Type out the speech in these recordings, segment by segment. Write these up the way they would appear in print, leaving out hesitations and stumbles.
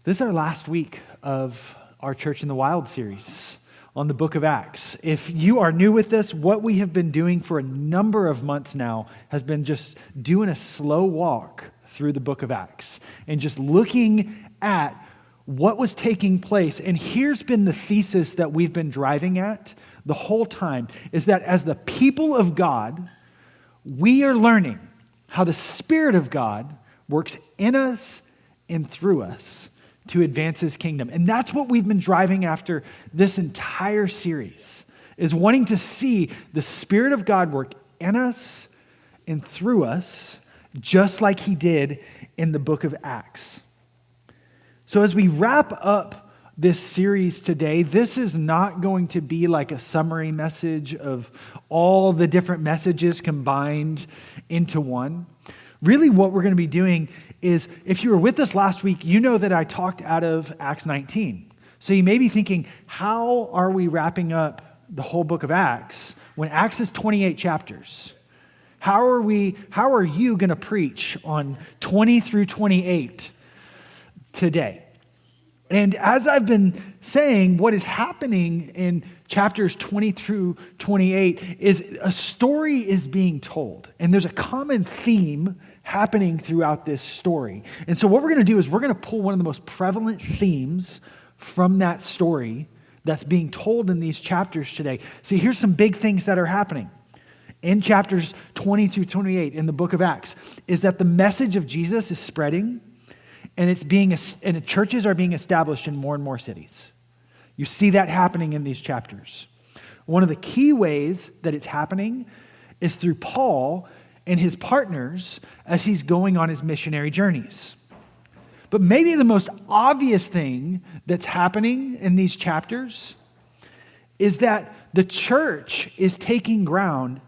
This is our last week of our Church in the Wild series on the book of Acts. If you are new with this, what we have been doing for a number of months now has been just doing a slow walk through the book of Acts and just looking at what was taking place. And here's been the thesis that we've been driving at the whole time, is that as the people of God, we are learning how the Spirit of God works in us and through us to advance His kingdom. And that's what we've been driving after this entire series, is wanting to see the Spirit of God work in us and through us, just like He did in the book of Acts. So as we wrap up this series today, this is not going to be like a summary message of all the different messages combined into one. Really what we're going to be doing is, if you were with us last week, you know that I talked out of Acts 19. So you may be thinking, how are we wrapping up the whole book of Acts when Acts is 28 chapters? How are you going to preach on 20 through 28 today? And as I've been saying, what is happening in chapters 20 through 28 is a story is being told. And there's a common theme happening throughout this story. And so what we're going to do is we're going to pull one of the most prevalent themes from that story that's being told in these chapters today. See, here's some big things that are happening in chapters 20 through 28 in the book of Acts, is that the message of Jesus is spreading, and churches are being established in more and more cities. You see that happening in these chapters. One of the key ways that it's happening is through Paul and his partners as he's going on his missionary journeys. But maybe the most obvious thing that's happening in these chapters is that the church is taking ground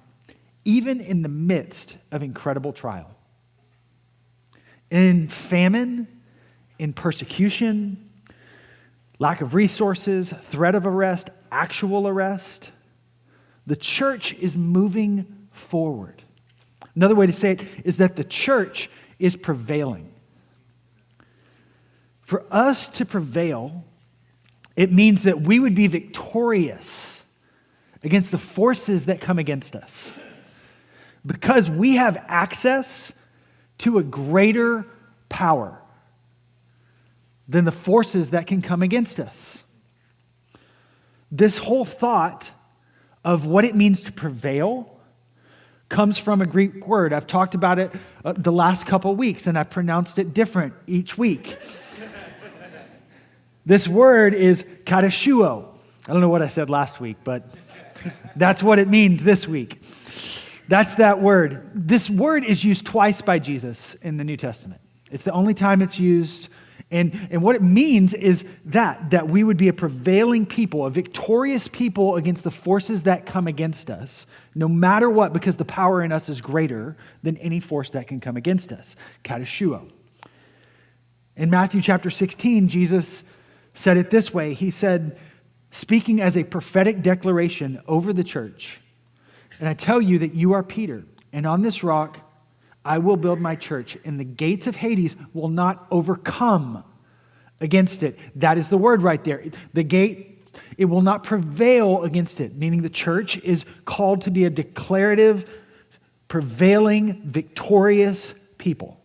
even in the midst of incredible trial. In famine, in persecution, lack of resources, threat of arrest, actual arrest, the church is moving forward. Another way to say it is that the church is prevailing. For us to prevail, it means that we would be victorious against the forces that come against us, because we have access to a greater power than the forces that can come against us. This whole thought of what it means to prevail comes from a Greek word. I've talked about it the last couple of weeks, and I've pronounced it different each week. This word is katashuo. I don't know what I said last week, but that's what it means this week. That's that word. This word is used twice by Jesus in the New Testament. It's the only time it's used. And what it means is that we would be a prevailing people, a victorious people against the forces that come against us, no matter what, because the power in us is greater than any force that can come against us. Katashuo. In Matthew chapter 16, Jesus said it this way. He said, speaking as a prophetic declaration over the church, "And I tell you that you are Peter, and on this rock I will build my church, and the gates of Hades will not overcome against it." That is the word right there. The gate, it will not prevail against it, meaning the church is called to be a declarative, prevailing, victorious people.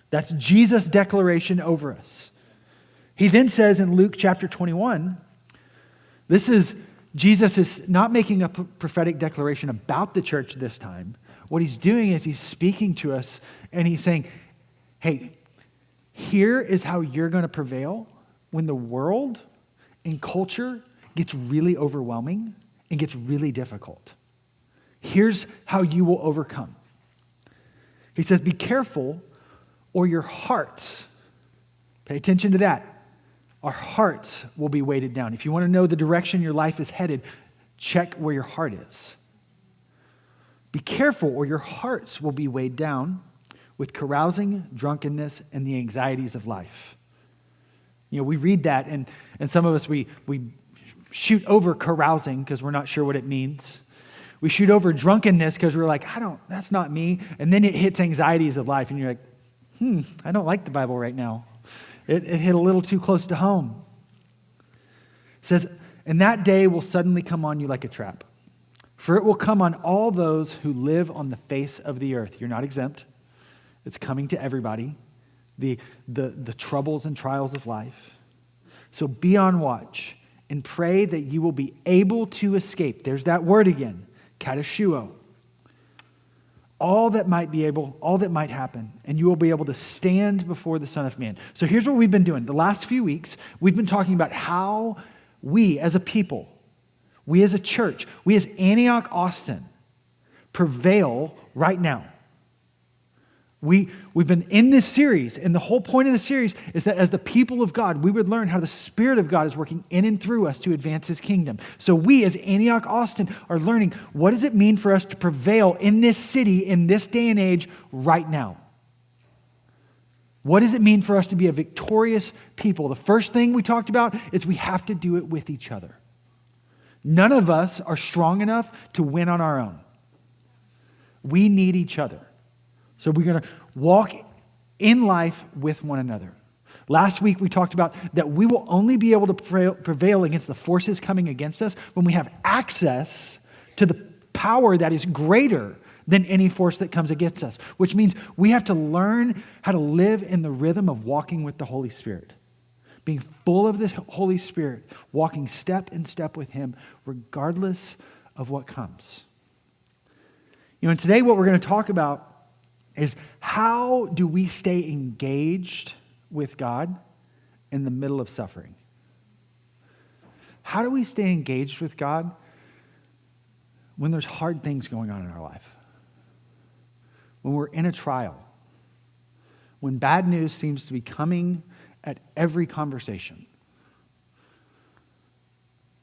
That's Jesus' declaration over us. He then says in Luke chapter 21, Jesus is not making a prophetic declaration about the church this time. What he's doing is he's speaking to us and he's saying, hey, here is how you're going to prevail when the world and culture gets really overwhelming and gets really difficult. Here's how you will overcome. He says, be careful or your hearts, pay attention to that, our hearts will be weighted down. If you want to know the direction your life is headed, check where your heart is. Be careful or your hearts will be weighed down with carousing, drunkenness, and the anxieties of life. You know, we read that and some of us, we shoot over carousing because we're not sure what it means. We shoot over drunkenness because we're like, that's not me. And then it hits anxieties of life and you're like, I don't like the Bible right now. It hit a little too close to home. It says, and that day will suddenly come on you like a trap. For it will come on all those who live on the face of the earth. You're not exempt. It's coming to everybody. The troubles and trials of life. So be on watch and pray that you will be able to escape. There's that word again, katashuo. All that might happen, and you will be able to stand before the Son of Man. So here's what we've been doing. The last few weeks, we've been talking about how we as a people, we as a church, we as Antioch, Austin, prevail right now. We've been in this series, and the whole point of the series is that as the people of God, we would learn how the Spirit of God is working in and through us to advance His kingdom. So we as Antioch, Austin, are learning what does it mean for us to prevail in this city, in this day and age, right now? What does it mean for us to be a victorious people? The first thing we talked about is we have to do it with each other. None of us are strong enough to win on our own. We need each other. So we're going to walk in life with one another. Last week we talked about that we will only be able to prevail against the forces coming against us when we have access to the power that is greater than any force that comes against us, which means we have to learn how to live in the rhythm of walking with the Holy Spirit, being full of the Holy Spirit, walking step in step with Him, regardless of what comes. And today what we're going to talk about is how do we stay engaged with God in the middle of suffering? How do we stay engaged with God when there's hard things going on in our life? When we're in a trial? When bad news seems to be coming at every conversation?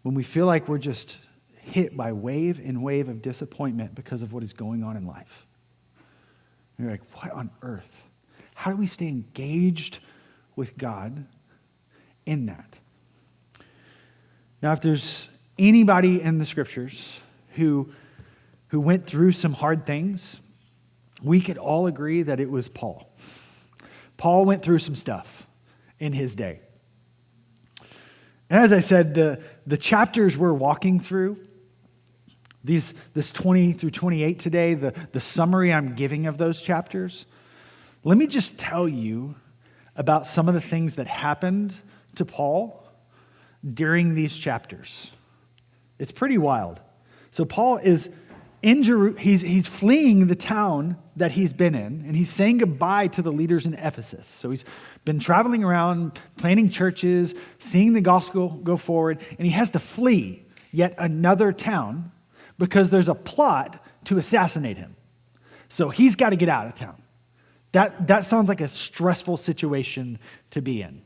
When we feel like we're just hit by wave and wave of disappointment because of what is going on in life? And you're like, what on earth? How do we stay engaged with God in that? Now, if there's anybody in the scriptures who went through some hard things, we could all agree that it was Paul. Paul went through some stuff in his day. And as I said, the chapters we're walking through, this 20 through 28 today, the summary I'm giving of those chapters, let me just tell you about some of the things that happened to Paul during these chapters. It's pretty wild. So Paul is in he's fleeing the town that he's been in, and he's saying goodbye to the leaders in Ephesus. So he's been traveling around, planting churches, seeing the gospel go forward, and he has to flee yet another town because there's a plot to assassinate him. So he's got to get out of town. That sounds like a stressful situation to be in.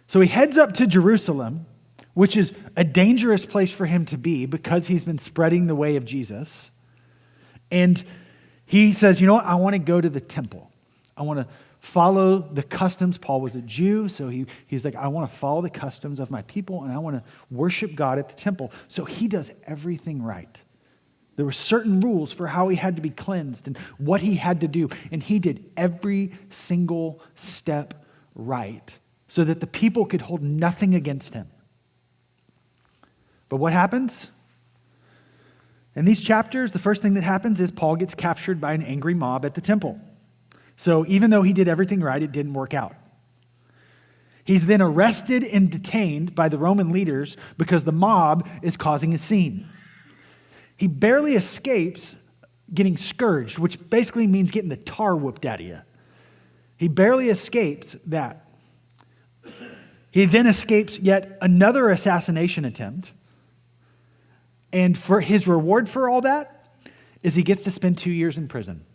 So he heads up to Jerusalem, which is a dangerous place for him to be because he's been spreading the way of Jesus. And he says, you know what? I want to go to the temple. I want to follow the customs. Paul was a Jew, so he's like, I want to follow the customs of my people, and I want to worship God at the temple. So he does everything right. There were certain rules for how he had to be cleansed and what he had to do, and he did every single step right so that the people could hold nothing against him. But what happens? In these chapters, the first thing that happens is Paul gets captured by an angry mob at the temple. So even though he did everything right, it didn't work out. He's then arrested and detained by the Roman leaders because the mob is causing a scene. He barely escapes getting scourged, which basically means getting the tar whooped out of you. He barely escapes that. He then escapes yet another assassination attempt. And for his reward for all that is he gets to spend 2 years in prison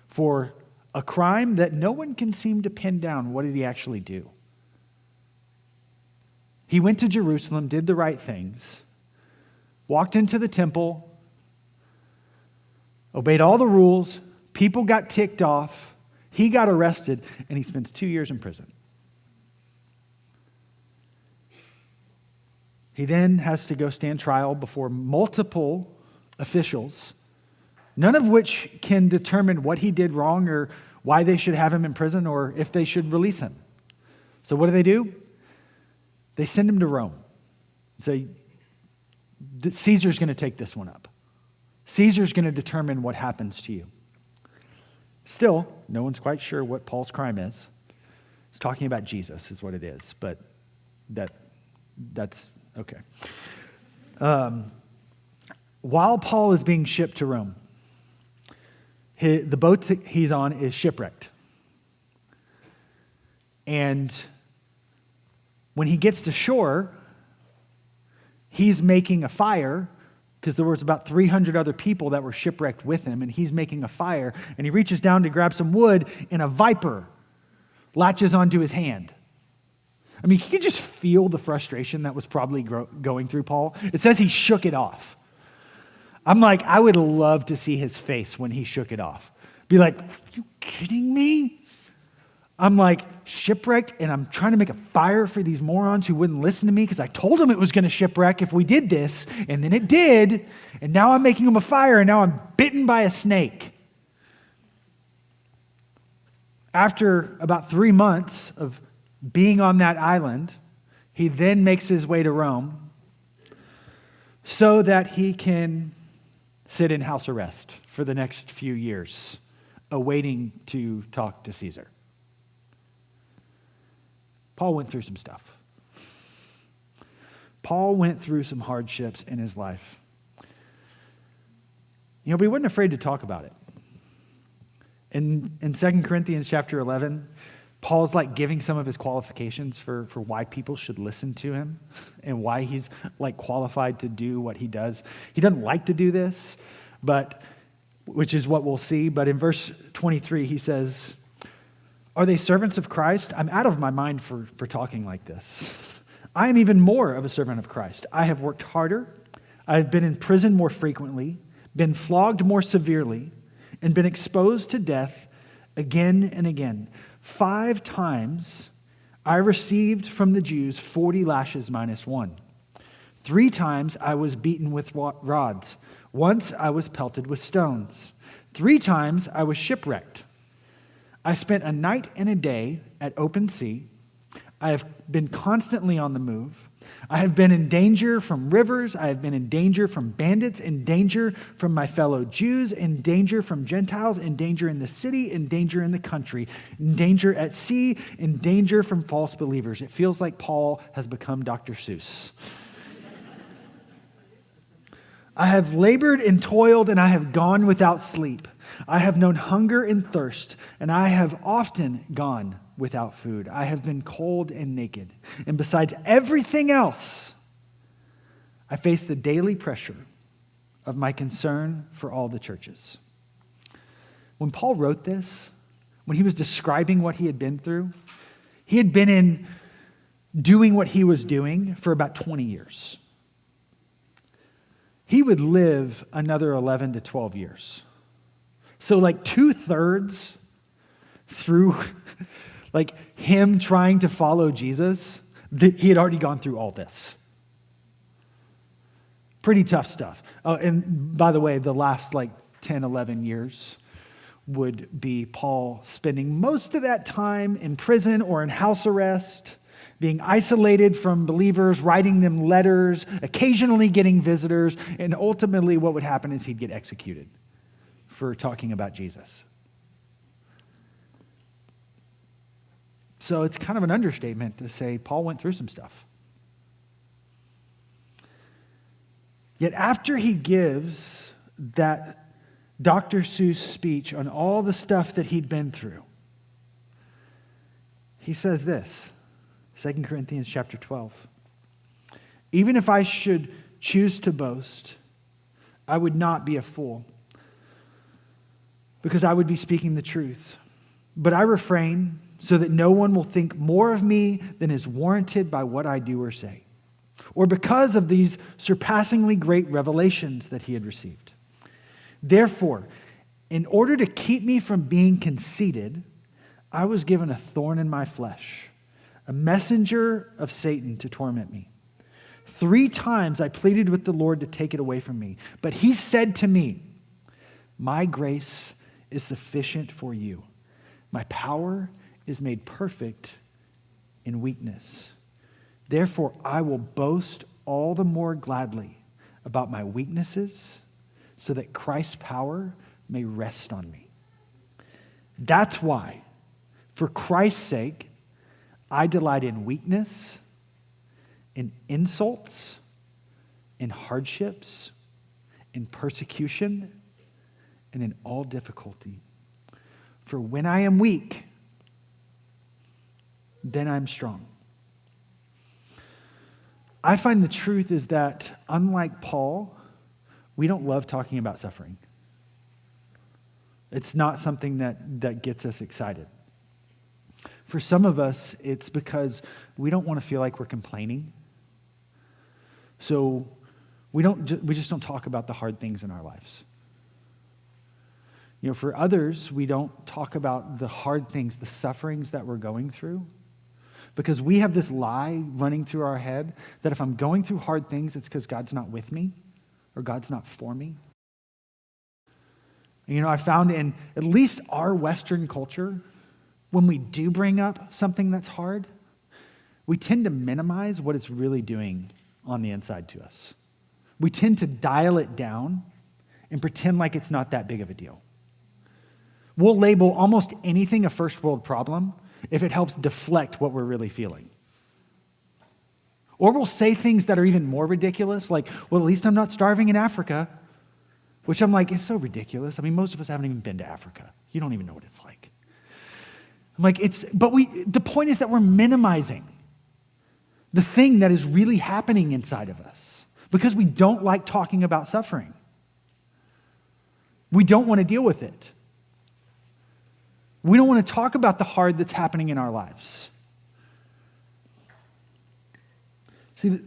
for a crime that no one can seem to pin down. What did he actually do? He went to Jerusalem, did the right things, walked into the temple, obeyed all the rules, people got ticked off, he got arrested, and he spends 2 years in prison. He then has to go stand trial before multiple officials, none of which can determine what he did wrong or why they should have him in prison or if they should release him. So what do? They send him to Rome. Say, Caesar's going to take this one up. Caesar's going to determine what happens to you. Still, no one's quite sure what Paul's crime is. It's talking about Jesus is what it is, but that's okay. While Paul is being shipped to Rome, the boat that he's on is shipwrecked. And when he gets to shore, he's making a fire because there was about 300 other people that were shipwrecked with him, and he's making a fire, and he reaches down to grab some wood, and a viper latches onto his hand. I mean, you could just feel the frustration that was probably going through Paul. It says he shook it off. I'm like, I would love to see his face when he shook it off. Be like, are you kidding me? I'm like shipwrecked, and I'm trying to make a fire for these morons who wouldn't listen to me because I told them it was going to shipwreck if we did this, and then it did, and now I'm making them a fire, and now I'm bitten by a snake. After about 3 months of being on that island, he then makes his way to Rome so that he can sit in house arrest for the next few years, awaiting to talk to Caesar. Paul went through some stuff. Paul went through some hardships in his life. But he wasn't afraid to talk about it. In 2 Corinthians chapter 11, Paul's like giving some of his qualifications for why people should listen to him and why he's like qualified to do what he does. He doesn't like to do this, which is what we'll see. But in verse 23, he says, "Are they servants of Christ? I'm out of my mind for talking like this. I am even more of a servant of Christ. I have worked harder. I have been in prison more frequently, been flogged more severely, and been exposed to death again and again. 5 times I received from the Jews 40 lashes minus 1. 3 times I was beaten with rods. Once I was pelted with stones. 3 times I was shipwrecked. I spent a night and a day at open sea. I have been constantly on the move. I have been in danger from rivers. I have been in danger from bandits, in danger from my fellow Jews, in danger from Gentiles, in danger in the city, in danger in the country, in danger at sea, in danger from false believers." It feels like Paul has become Dr. Seuss. "I have labored and toiled, and I have gone without sleep. I have known hunger and thirst, and I have often gone without food. I have been cold and naked. And besides everything else, I face the daily pressure of my concern for all the churches." When Paul wrote this, when he was describing what he had been through, he had been in doing what he was doing for about 20 years. He would live another 11 to 12 years. So like 2/3 through like him trying to follow Jesus, he had already gone through all this. Pretty tough stuff. And by the way, the last like 10, 11 years would be Paul spending most of that time in prison or in house arrest, being isolated from believers, writing them letters, occasionally getting visitors, and ultimately what would happen is he'd get executed for talking about Jesus. So it's kind of an understatement to say Paul went through some stuff. Yet after he gives that Dr. Seuss speech on all the stuff that he'd been through, he says this, 2 Corinthians chapter 12. "Even if I should choose to boast, I would not be a fool, because I would be speaking the truth. But I refrain so that no one will think more of me than is warranted by what I do or say, or because of these surpassingly great revelations that he had received. Therefore, in order to keep me from being conceited, I was given a thorn in my flesh, a messenger of Satan to torment me. 3 times I pleaded with the Lord to take it away from me, but he said to me, 'My grace is sufficient for you, My power is made perfect in weakness. Therefore, I will boast all the more gladly about my weaknesses so that Christ's power may rest on me. That's why, for Christ's sake, I delight in weakness, in insults, in hardships, in persecution, and in all difficulty. For when I am weak, then I'm strong. I find the truth is that, unlike Paul, we don't love talking about suffering. It's not something that gets us excited. For some of us, it's because we don't want to feel like we're complaining. So we just don't talk about the hard things in our lives. You know, for others, we don't talk about the hard things, the sufferings that we're going through, because we have this lie running through our head that if I'm going through hard things, it's because God's not with me or God's not for me. You know, I found in at least our Western culture, when we do bring up something that's hard, we tend to minimize what it's really doing on the inside to us. We tend to dial it down and pretend like it's not that big of a deal. We'll label almost anything a first world problem if it helps deflect what we're really feeling. Or we'll say things that are even more ridiculous, like, well, at least I'm not starving in Africa, which I'm like, it's so ridiculous. I mean, most of us haven't even been to Africa. You don't even know what it's like. I'm like, the point is that we're minimizing the thing that is really happening inside of us because we don't like talking about suffering. We don't want to deal with it. We don't want to talk about the hard that's happening in our lives. See,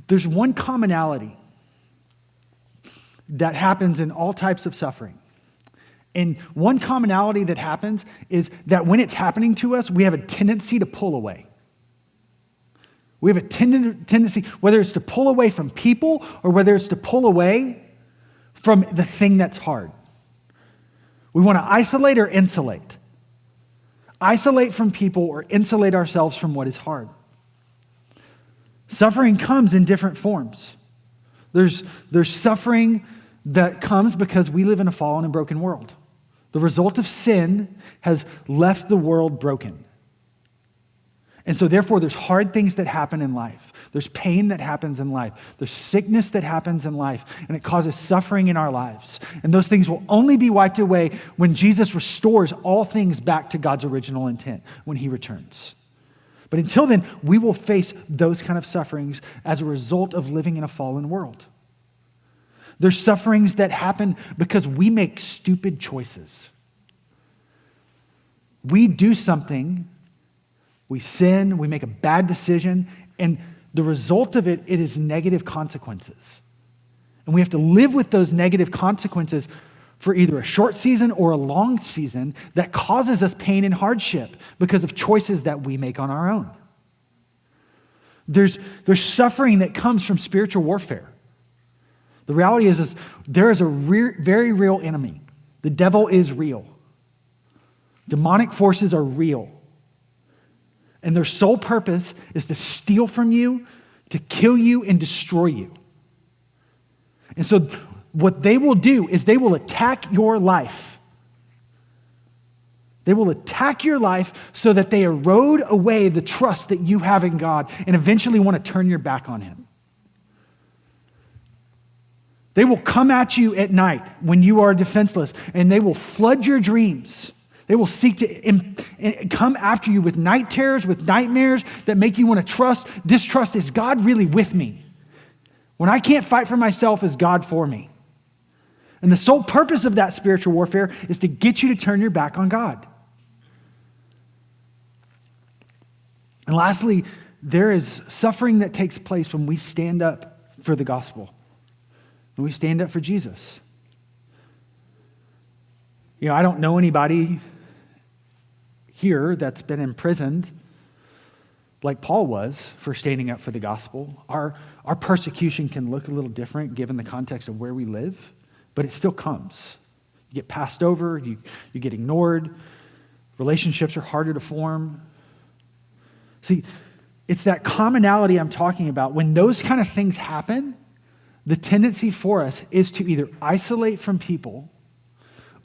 there's one commonality that happens in all types of suffering. And one commonality that happens is that when it's happening to us, we have a tendency to pull away. We have a tendency, whether it's to pull away from people or whether it's to pull away from the thing that's hard. We want to isolate or insulate. Isolate from people or insulate ourselves from what is hard. Suffering comes in different forms. There's suffering that comes because we live in a fallen and broken world. The result of sin has left the world broken. And so therefore there's hard things that happen in life. There's pain that happens in life. There's sickness that happens in life. And it causes suffering in our lives. And those things will only be wiped away when Jesus restores all things back to God's original intent when he returns. But until then, we will face those kind of sufferings as a result of living in a fallen world. There's sufferings that happen because we make stupid choices. We do something, we sin, we make a bad decision, and the result of it is negative consequences. And we have to live with those negative consequences for either a short season or a long season that causes us pain and hardship because of choices that we make on our own. There's suffering that comes from spiritual warfare. The reality is there is a very real enemy. The devil is real. Demonic forces are real. And their sole purpose is to steal from you, to kill you, and destroy you. And so what they will do is they will attack your life. They will attack your life so that they erode away the trust that you have in God and eventually want to turn your back on him. They will come at you at night when you are defenseless, and they will flood your dreams. They will seek to come after you with night terrors, with nightmares that make you want to distrust, is God really with me? When I can't fight for myself, is God for me? And the sole purpose of that spiritual warfare is to get you to turn your back on God. And lastly, there is suffering that takes place when we stand up for the gospel. When we stand up for Jesus. You know, I don't know anybody here that's been imprisoned like Paul was for standing up for the gospel. Our persecution can look a little different given the context of where we live, but it still comes. You get passed over, you get ignored, relationships are harder to form. See, it's that commonality I'm talking about. When those kind of things happen, the tendency for us is to either isolate from people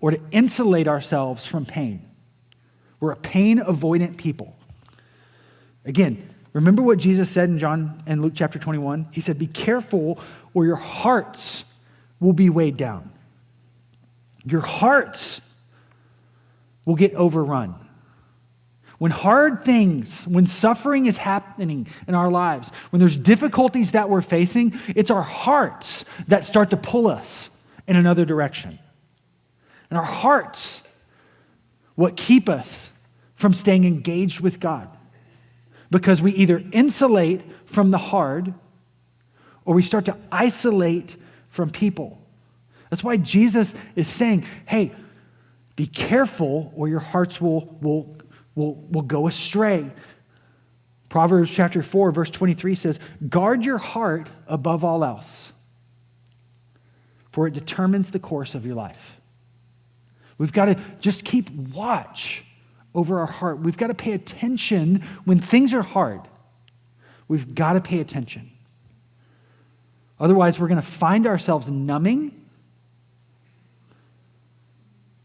or to insulate ourselves from pain. We're a pain-avoidant people. Again, remember what Jesus said in John and Luke chapter 21? He said, be careful or your hearts will be weighed down. Your hearts will get overrun. When hard things, when suffering is happening in our lives, when there's difficulties that we're facing, it's our hearts that start to pull us in another direction. And our hearts, what keep us from staying engaged with God. Because we either insulate from the hard or we start to isolate from people. That's why Jesus is saying, hey, be careful or your hearts will go astray. Proverbs chapter 4, verse 23 says, guard your heart above all else, for it determines the course of your life. We've got to just keep watch over our heart. We've got to pay attention when things are hard. We've got to pay attention. Otherwise, we're going to find ourselves numbing.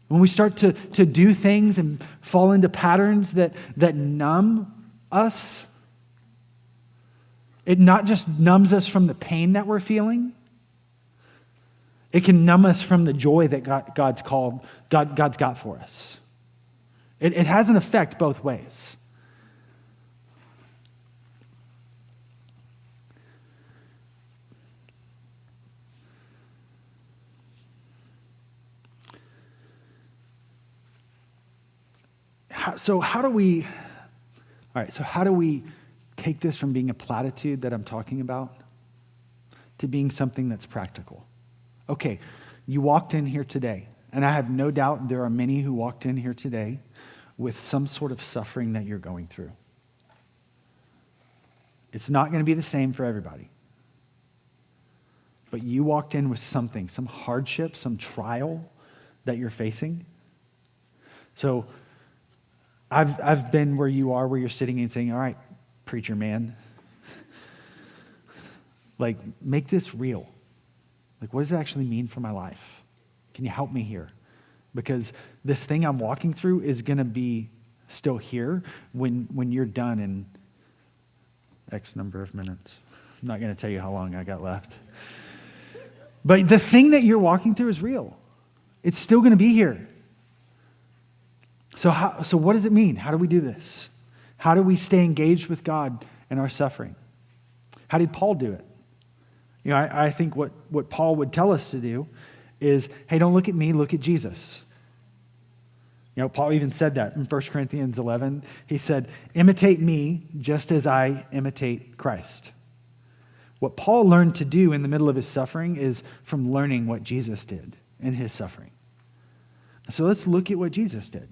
When we start to do things and fall into patterns that numb us, it not just numbs us from the pain that we're feeling, it can numb us from the joy that God's got for us. It has an effect both ways. So how do we take this from being a platitude that I'm talking about to being something that's practical? Okay, you walked in here today, and I have no doubt there are many who walked in here today with some sort of suffering that you're going through. It's not going to be the same for everybody. But you walked in with something, some hardship, some trial that you're facing. So I've been where you are, where you're sitting and saying, all right, preacher man, like, make this real. Like, what does it actually mean for my life? Can you help me here? Because this thing I'm walking through is going to be still here when you're done in X number of minutes. I'm not going to tell you how long I got left. But the thing that you're walking through is real. It's still going to be here. So what does it mean? How do we do this? How do we stay engaged with God in our suffering? How did Paul do it? You know, I think what Paul would tell us to do is, hey, don't look at me, look at Jesus. You know, Paul even said that in 1 Corinthians 11. He said, imitate me just as I imitate Christ. What Paul learned to do in the middle of his suffering is from learning what Jesus did in his suffering. So let's look at what Jesus did.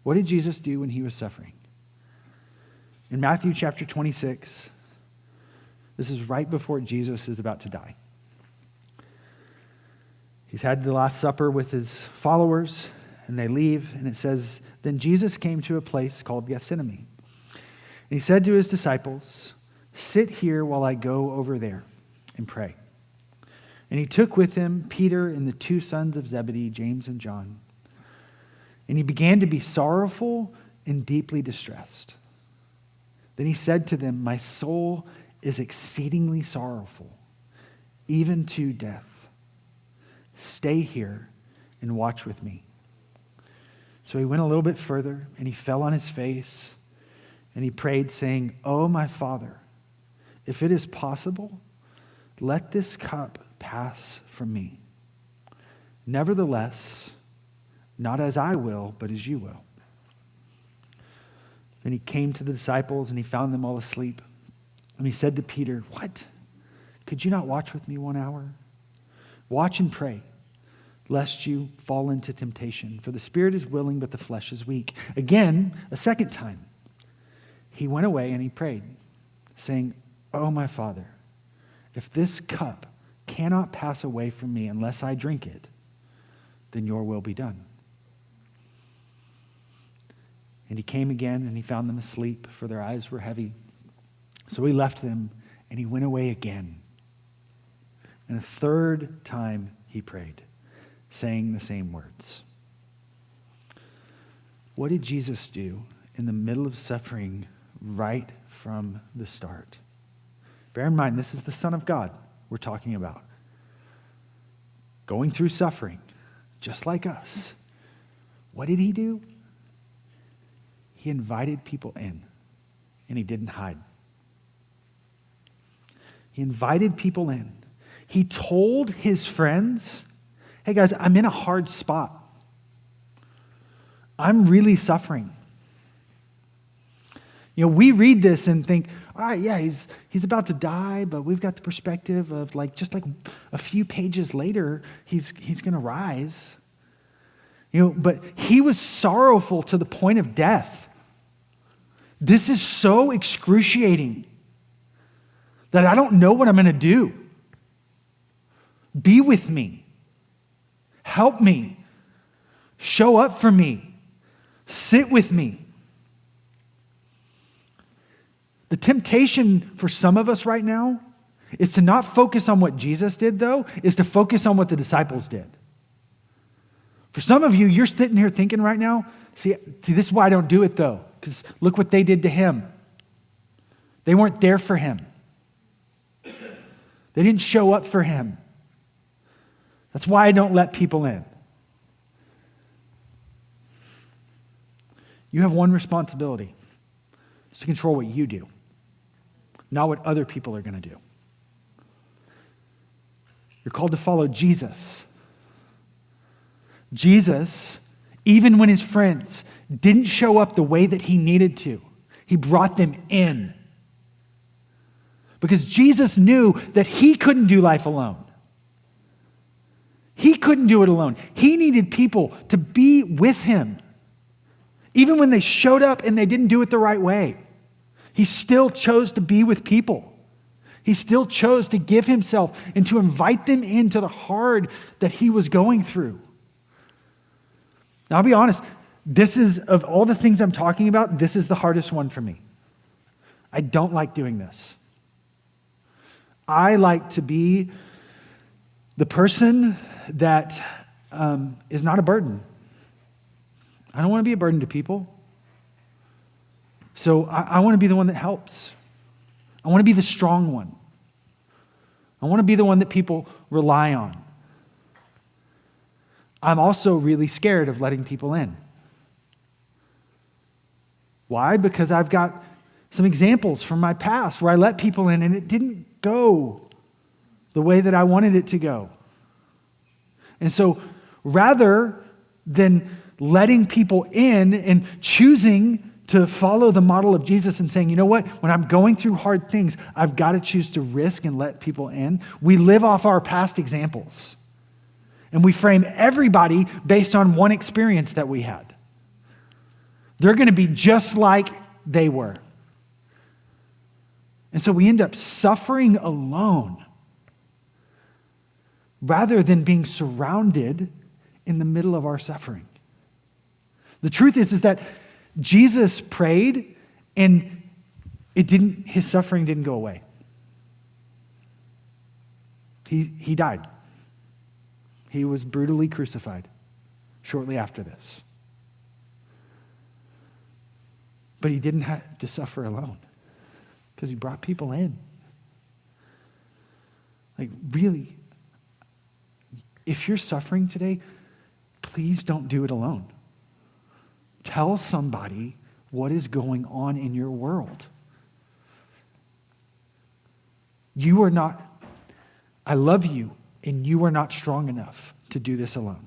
What did Jesus do when he was suffering? In Matthew chapter 26, this is right before Jesus is about to die. He's had the Last Supper with his followers, and they leave, and it says, then Jesus came to a place called Gethsemane. And he said to his disciples, sit here while I go over there and pray. And he took with him Peter and the two sons of Zebedee, James and John. And he began to be sorrowful and deeply distressed. Then he said to them, my soul is exceedingly sorrowful, even to death. Stay here and watch with me. So he went a little bit further, and he fell on his face, and he prayed, saying, oh, my Father, if it is possible, let this cup pass from me. Nevertheless, not as I will, but as you will. Then he came to the disciples, and he found them all asleep. And he said to Peter, what? Could you not watch with me 1 hour? Watch and pray, lest you fall into temptation. For the spirit is willing, but the flesh is weak. Again, a second time, he went away and he prayed, saying, oh, my Father, if this cup cannot pass away from me unless I drink it, then your will be done. And he came again, and he found them asleep, for their eyes were heavy. So he left them, and he went away again. And a third time he prayed, saying the same words. What did Jesus do in the middle of suffering right from the start? Bear in mind, this is the Son of God we're talking about. Going through suffering, just like us. What did he do? He invited people in, and he didn't hide. He invited people in. He told his friends, hey guys, I'm in a hard spot. I'm really suffering. You know, we read this and think, all right, yeah, he's about to die, but we've got the perspective of just a few pages later, he's going to rise. You know, but he was sorrowful to the point of death. This is so excruciating that I don't know what I'm going to do. Be with me. Help me. Show up for me. Sit with me. The temptation for some of us right now is to not focus on what Jesus did, though, is to focus on what the disciples did. For some of you, you're sitting here thinking right now, see, this is why I don't do it, though, because look what they did to him. They weren't there for him. They didn't show up for him. That's why I don't let people in. You have one responsibility. It's to control what you do, not what other people are going to do. You're called to follow Jesus. Jesus, even when his friends didn't show up the way that he needed to, he brought them in. Because Jesus knew that he couldn't do life alone. He couldn't do it alone. He needed people to be with him. Even when they showed up and they didn't do it the right way, he still chose to be with people. He still chose to give himself and to invite them into the hard that he was going through. Now, I'll be honest, this is, of all the things I'm talking about, this is the hardest one for me. I don't like doing this. I like to be the person that is not a burden. I don't want to be a burden to people. So I want to be the one that helps. I want to be the strong one. I want to be the one that people rely on. I'm also really scared of letting people in. Why? Because I've got some examples from my past where I let people in and it didn't go the way that I wanted it to go. And so rather than letting people in and choosing to follow the model of Jesus and saying, you know what, when I'm going through hard things, I've got to choose to risk and let people in, we live off our past examples. And we frame everybody based on one experience that we had. They're going to be just like they were. And so we end up suffering alone rather than being surrounded in the middle of our suffering. The truth is that Jesus prayed and his suffering didn't go away. He died. He was brutally crucified shortly after this. But he didn't have to suffer alone because he brought people in. Like, really, if you're suffering today, please don't do it alone. Tell somebody what is going on in your world. You are not, I love you, and you are not strong enough to do this alone.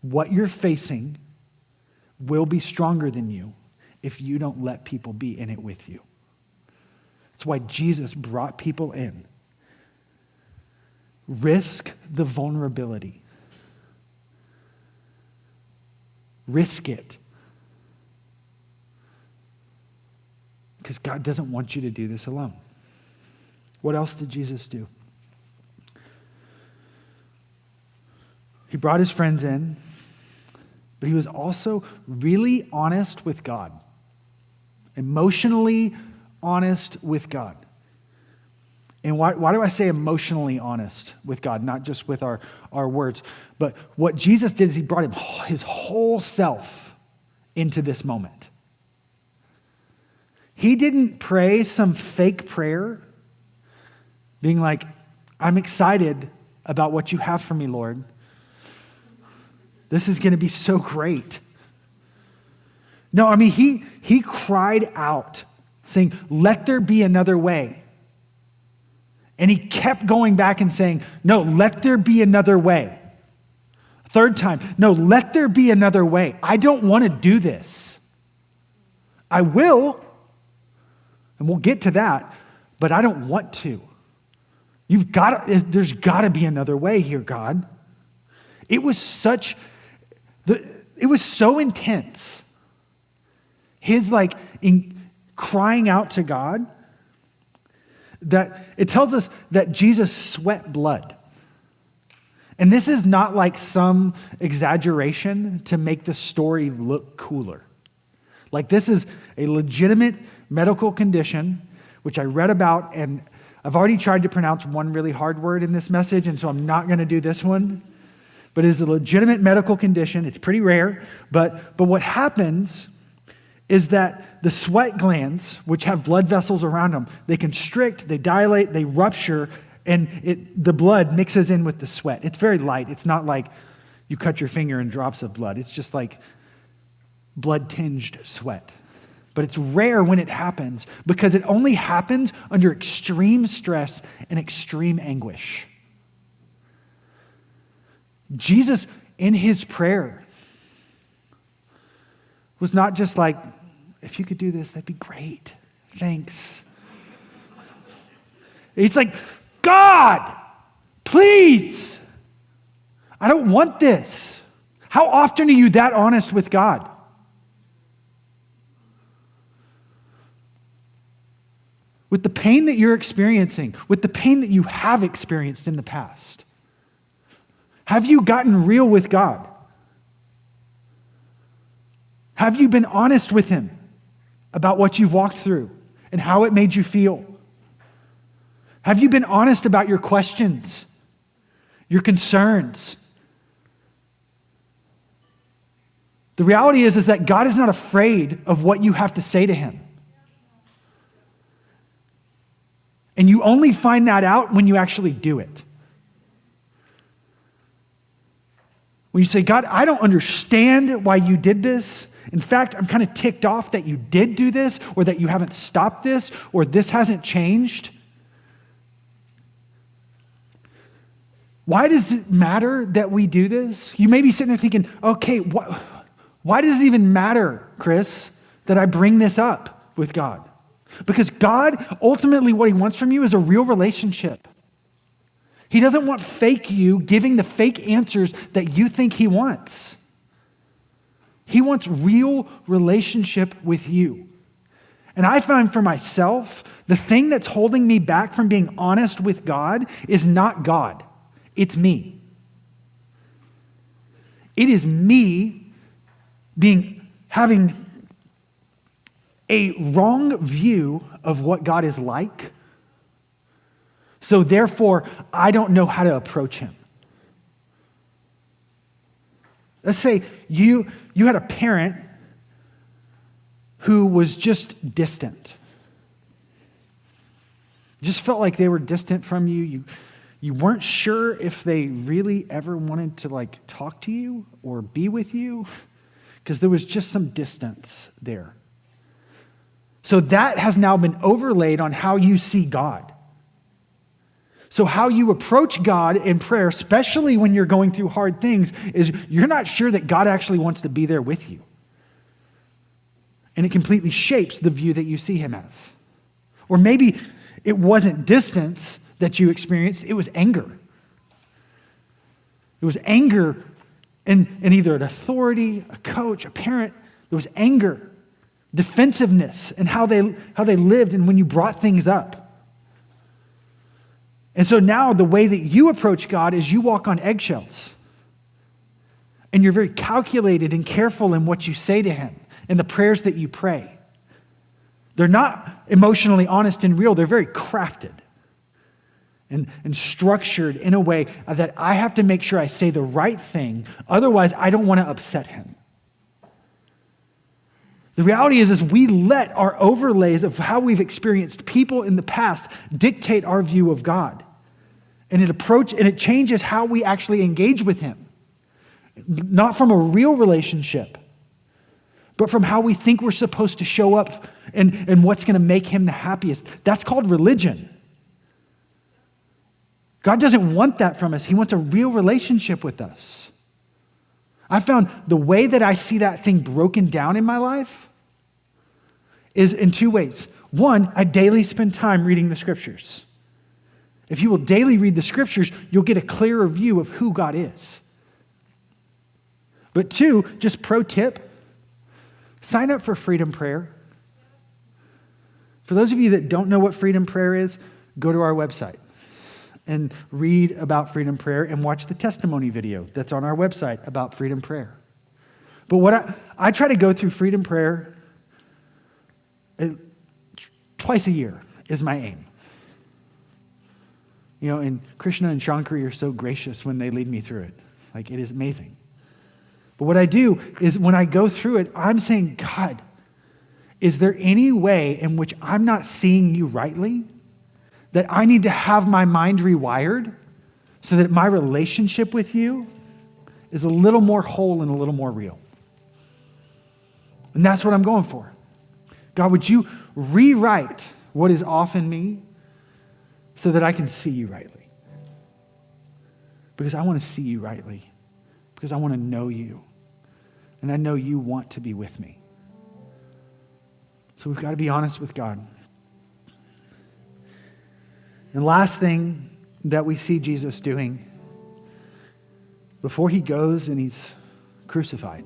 What you're facing will be stronger than you if you don't let people be in it with you. That's why Jesus brought people in. Risk the vulnerability. Risk it. Because God doesn't want you to do this alone. What else did Jesus do? He brought his friends in, but he was also really honest with God, emotionally honest with God. And why do I say emotionally honest with God, not just with our words? But what Jesus did is he brought his whole self into this moment. He didn't pray some fake prayer, being like, I'm excited about what you have for me, Lord. This is going to be so great. No, I mean, he cried out, saying, let there be another way. And he kept going back and saying, no, let there be another way. Third time, no, let there be another way. I don't want to do this. I will, and we'll get to that, but I don't want to. There's got to be another way here, God. It was so intense. His crying out to God, that it tells us that Jesus sweat blood. And this is not like some exaggeration to make the story look cooler. Like, this is a legitimate medical condition, which I read about, and I've already tried to pronounce one really hard word in this message, and so I'm not going to do this one. But it is a legitimate medical condition. It's pretty rare. But what happens is that the sweat glands, which have blood vessels around them, they constrict, they dilate, they rupture, and the blood mixes in with the sweat. It's very light. It's not like you cut your finger and drops of blood. It's just like blood-tinged sweat. But it's rare when it happens because it only happens under extreme stress and extreme anguish. Jesus, in his prayer, was not just like, if you could do this, that'd be great. Thanks. It's like, God, please. I don't want this. How often are you that honest with God? With the pain that you're experiencing, with the pain that you have experienced in the past. Have you gotten real with God? Have you been honest with him about what you've walked through and how it made you feel? Have you been honest about your questions, your concerns? The reality is that God is not afraid of what you have to say to him. And you only find that out when you actually do it. When you say, God, I don't understand why you did this. In fact, I'm kind of ticked off that you did do this, or that you haven't stopped this, or this hasn't changed. Why does it matter that we do this? You may be sitting there thinking, okay, why does it even matter, Chris, that I bring this up with God? Because God, ultimately what he wants from you is a real relationship. He doesn't want fake you giving the fake answers that you think he wants. He wants real relationship with you. And I find for myself, the thing that's holding me back from being honest with God is not God. It's me. It is me having a wrong view of what God is like. So therefore, I don't know how to approach him. Let's say you had a parent who was just distant. Just felt like they were distant from you. You weren't sure if they really ever wanted to talk to you or be with you because there was just some distance there. So that has now been overlaid on how you see God. So how you approach God in prayer, especially when you're going through hard things, is you're not sure that God actually wants to be there with you. And it completely shapes the view that you see him as. Or maybe it wasn't distance that you experienced, it was anger. It was anger in either an authority, a coach, a parent. There was anger, defensiveness, and how they lived and when you brought things up. And so now the way that you approach God is you walk on eggshells. And you're very calculated and careful in what you say to him and the prayers that you pray. They're not emotionally honest and real. They're very crafted and structured in a way that I have to make sure I say the right thing. Otherwise, I don't want to upset him. The reality is we let our overlays of how we've experienced people in the past dictate our view of God. And it changes how we actually engage with him. Not from a real relationship, but from how we think we're supposed to show up and what's going to make him the happiest. That's called religion. God doesn't want that from us. He wants a real relationship with us. I found the way that I see that thing broken down in my life is in two ways. One, I daily spend time reading the scriptures. If you will daily read the scriptures, you'll get a clearer view of who God is. But two, just pro tip, sign up for Freedom Prayer. For those of you that don't know what Freedom Prayer is, go to our website and read about Freedom Prayer and watch the testimony video that's on our website about Freedom Prayer. But what I try to go through Freedom Prayer twice a year is my aim. You know, and Krishna and Shankari are so gracious when they lead me through it. Like, it is amazing. But what I do is when I go through it, I'm saying, God, is there any way in which I'm not seeing you rightly? That I need to have my mind rewired so that my relationship with you is a little more whole and a little more real. And that's what I'm going for. God, would you rewrite what is off in me so that I can see you rightly? Because I want to see you rightly. Because I want to know you. And I know you want to be with me. So we've got to be honest with God. And last thing that we see Jesus doing before he goes and he's crucified.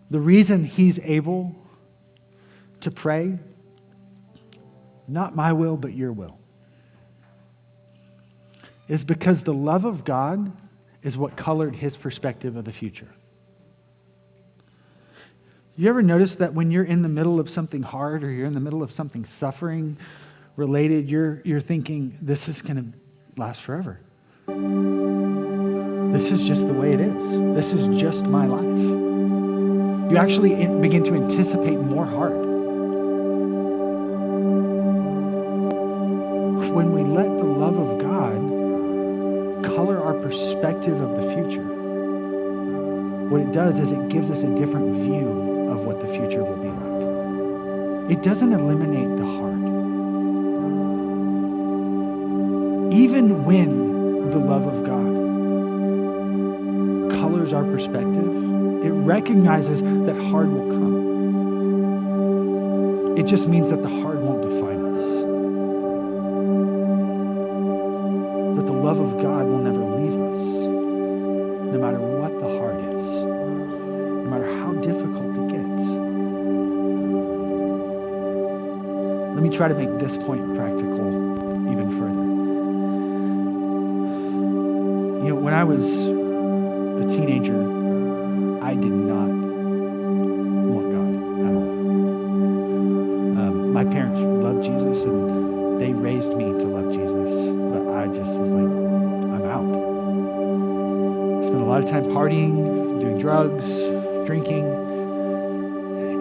The reason he's able to pray, not my will, but your will, is because the love of God is what colored his perspective of the future. You ever notice that when you're in the middle of something hard or you're in the middle of something suffering related, you're thinking, this is going to last forever. This is just the way it is. This is just my life. You actually begin to anticipate more hard. When we let the love of God color our perspective of the future, what it does is it gives us a different view of what the future will be like. It doesn't eliminate the hard. Even when the love of God colors our perspective, it recognizes that hard will come. It just means that the hard won't define us. That the love of God will never leave us, no matter what the hard is, no matter how difficult it gets. Let me try to make this point practical even further. You know, when I was a teenager, I did not want God at all. My parents loved Jesus and they raised me to love Jesus, but I just was like, I'm out. I spent a lot of time partying, doing drugs, drinking.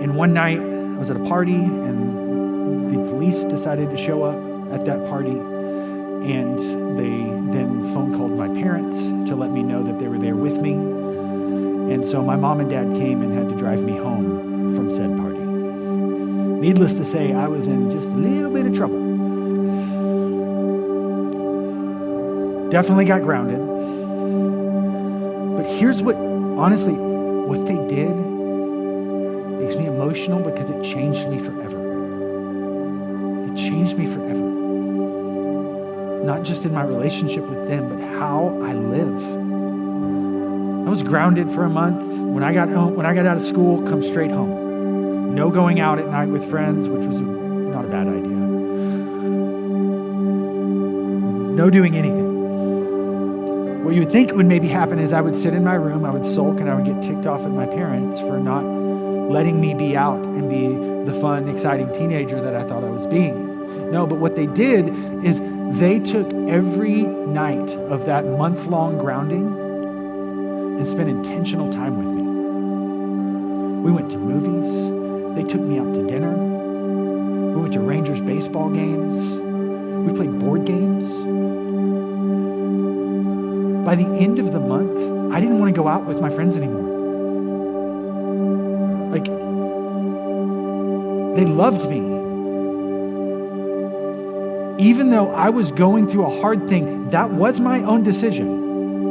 And one night I was at a party and the police decided to show up at that party, and they then phone called my parents to let me know that they were there with me. And so my mom and dad came and had to drive me home from said party. Needless to say, I was in just a little bit of trouble. Definitely got grounded. But here's what, honestly, what they did makes me emotional because it changed me forever. It changed me forever. Not just in my relationship with them, but how I live. I was grounded for a month. When I got out of school, come straight home. No going out at night with friends, which was not a bad idea. No doing anything. What you would think would maybe happen is I would sit in my room, I would sulk, and I would get ticked off at my parents for not letting me be out and be the fun, exciting teenager that I thought I was being. No, but what they did is they took every night of that month-long grounding and spent intentional time with me. We went to movies. They took me out to dinner. We went to Rangers baseball games. We played board games. By the end of the month, I didn't want to go out with my friends anymore. Like, they loved me. Even though I was going through a hard thing, that was my own decision.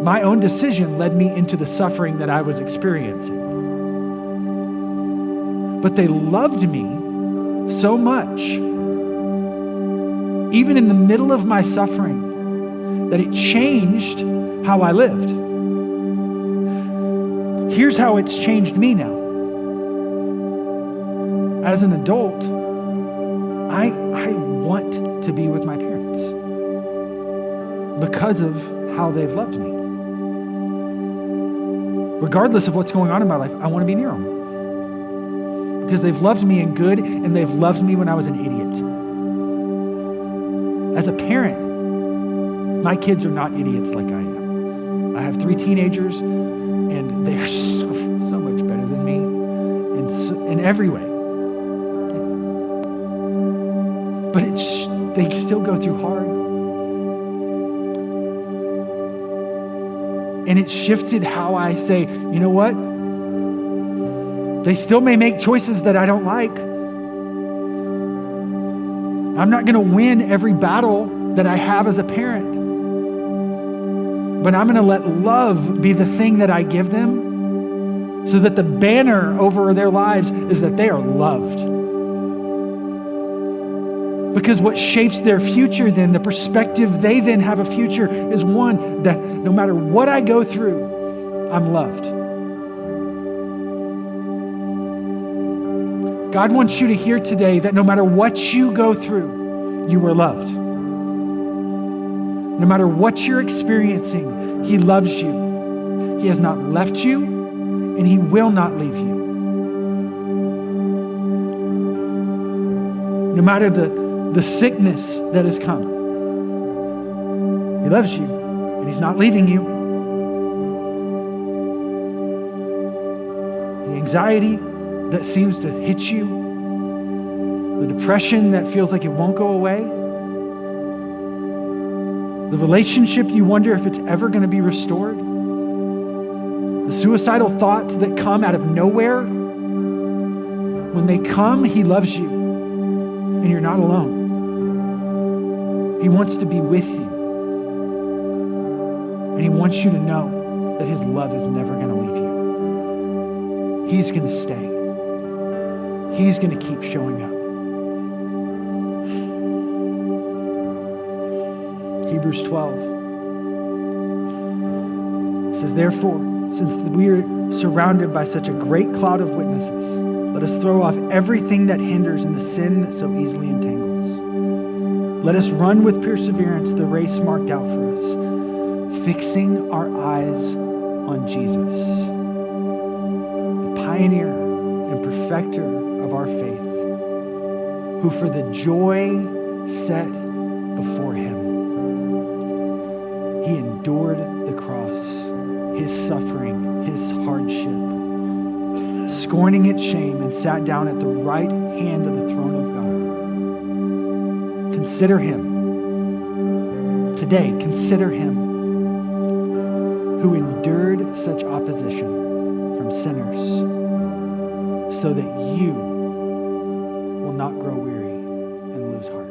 My own decision led me into the suffering that I was experiencing. But they loved me so much, even in the middle of my suffering, that it changed how I lived. Here's how it's changed me now. As an adult, I want to be with my parents because of how they've loved me. Regardless of what's going on in my life, I want to be near them because they've loved me in good and they've loved me when I was an idiot. As a parent, my kids are not idiots like I am. I have 3 teenagers and they're so much better than me in every way. But they still go through hard. And it shifted how I say, you know what? They still may make choices that I don't like. I'm not going to win every battle that I have as a parent. But I'm going to let love be the thing that I give them so that the banner over their lives is that they are loved. Because what shapes their future then, the perspective they then have a future, is one that no matter what I go through, I'm loved. God wants you to hear today that no matter what you go through, you are loved. No matter what you're experiencing, He loves you. He has not left you, and He will not leave you. No matter the sickness that has come, He loves you, and He's not leaving you. The anxiety that seems to hit you, the depression that feels like it won't go away, the relationship you wonder if it's ever going to be restored, the suicidal thoughts that come out of nowhere, when they come, He loves you, and you're not alone. He wants to be with you. And He wants you to know that His love is never going to leave you. He's going to stay. He's going to keep showing up. Hebrews 12 says, therefore, since we are surrounded by such a great cloud of witnesses, let us throw off everything that hinders and the sin that so easily entangles. Let us run with perseverance the race marked out for us, fixing our eyes on Jesus, the pioneer and perfecter of our faith, who for the joy set before Him, He endured the cross, His suffering, His hardship, scorning its shame, and sat down at the right hand of the throne of God. Consider Him. Today, consider Him who endured such opposition from sinners so that you will not grow weary and lose heart.